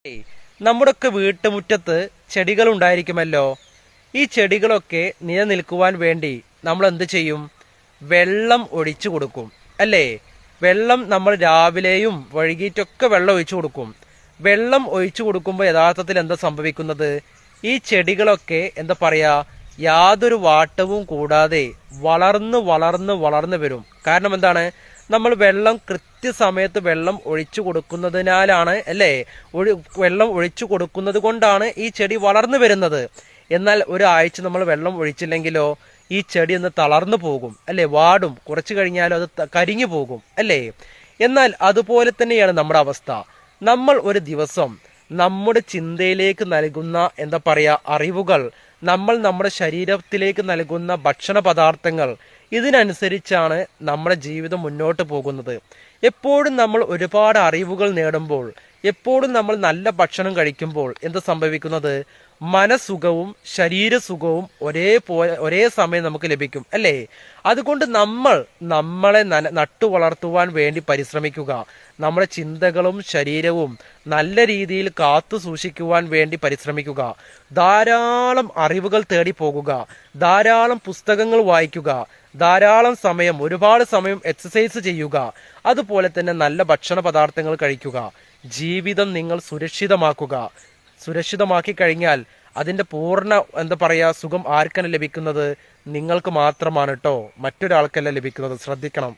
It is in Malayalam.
ഏയ്, നമ്മുടെയൊക്കെ വീട്ടുമുറ്റത്ത് ചെടികൾ ഉണ്ടായിരിക്കുമല്ലോ. ഈ ചെടികളൊക്കെ നിലനിൽക്കുവാൻ വേണ്ടി നമ്മൾ എന്ത് ചെയ്യും? വെള്ളം ഒഴിച്ചു കൊടുക്കും, അല്ലേ? വെള്ളം നമ്മൾ രാവിലെയും വൈകിട്ടൊക്കെ വെള്ളം ഒഴിച്ചു കൊടുക്കും. വെള്ളം ഒഴിച്ചു കൊടുക്കുമ്പോൾ യഥാർത്ഥത്തിൽ എന്താ സംഭവിക്കുന്നത്? ഈ ചെടികളൊക്കെ എന്താ പറയാ, യാതൊരു വാട്ടവും കൂടാതെ വളർന്ന് വളർന്ന് വളർന്ന് വരും. കാരണം എന്താണ്? നമ്മൾ വെള്ളം കൃത്യസമയത്ത് വെള്ളം ഒഴിച്ചു കൊടുക്കുന്നതിനാലാണ്, അല്ലേ? വെള്ളം ഒഴിച്ചു കൊടുക്കുന്നത് കൊണ്ടാണ് ഈ ചെടി വളർന്നു വരുന്നത്. എന്നാൽ ഒരാഴ്ച നമ്മൾ വെള്ളം ഒഴിച്ചില്ലെങ്കിലോ ഈ ചെടി ഒന്ന് തളർന്നു പോകും, അല്ലേ? വാടും, കുറച്ചു കഴിഞ്ഞാലും അത് കരിഞ്ഞു പോകും, അല്ലേ? എന്നാൽ അതുപോലെ തന്നെയാണ് നമ്മുടെ അവസ്ഥ. നമ്മൾ ഒരു ദിവസം നമ്മുടെ ചിന്തയിലേക്ക് നൽകുന്ന എന്താ പറയാ അറിവുകൾ, നമ്മൾ നമ്മുടെ ശരീരത്തിലേക്ക് നൽകുന്ന ഭക്ഷണ പദാർത്ഥങ്ങൾ, ഇതിനനുസരിച്ചാണ് നമ്മുടെ ജീവിതം മുന്നോട്ട് പോകുന്നത്. എപ്പോഴും നമ്മൾ ഒരുപാട് അറിവുകൾ നേടുമ്പോൾ, എപ്പോഴും നമ്മൾ നല്ല ഭക്ഷണം കഴിക്കുമ്പോൾ എന്ത് സംഭവിക്കുന്നത്? മനസുഖവും ശരീരസുഖവും ഒരേ സമയം നമുക്ക് ലഭിക്കും, അല്ലേ? അതുകൊണ്ട് നമ്മൾ നമ്മളെ നട്ടു വളർത്തുവാൻ വേണ്ടി പരിശ്രമിക്കുക. നമ്മുടെ ചിന്തകളും ശരീരവും നല്ല രീതിയിൽ കാത്തു സൂക്ഷിക്കുവാൻ വേണ്ടി പരിശ്രമിക്കുക. ധാരാളം അറിവുകൾ തേടി പോകുക, ധാരാളം പുസ്തകങ്ങൾ വായിക്കുക, ധാരാളം സമയം, ഒരുപാട് സമയം എക്സസൈസ് ചെയ്യുക. അതുപോലെ തന്നെ നല്ല ഭക്ഷണ പദാർത്ഥങ്ങൾ കഴിക്കുക. ജീവിതം നിങ്ങൾ സുരക്ഷിതമാക്കുക. സുരക്ഷിതമാക്കി കഴിഞ്ഞാൽ അതിന്റെ പൂർണ്ണ എന്താ പറയാ സുഖം ആർക്കാണ് ലഭിക്കുന്നത്? നിങ്ങൾക്ക് മാത്രമാണ് കേട്ടോ, മറ്റൊരാൾക്കല്ല ലഭിക്കുന്നത്. ശ്രദ്ധിക്കണം.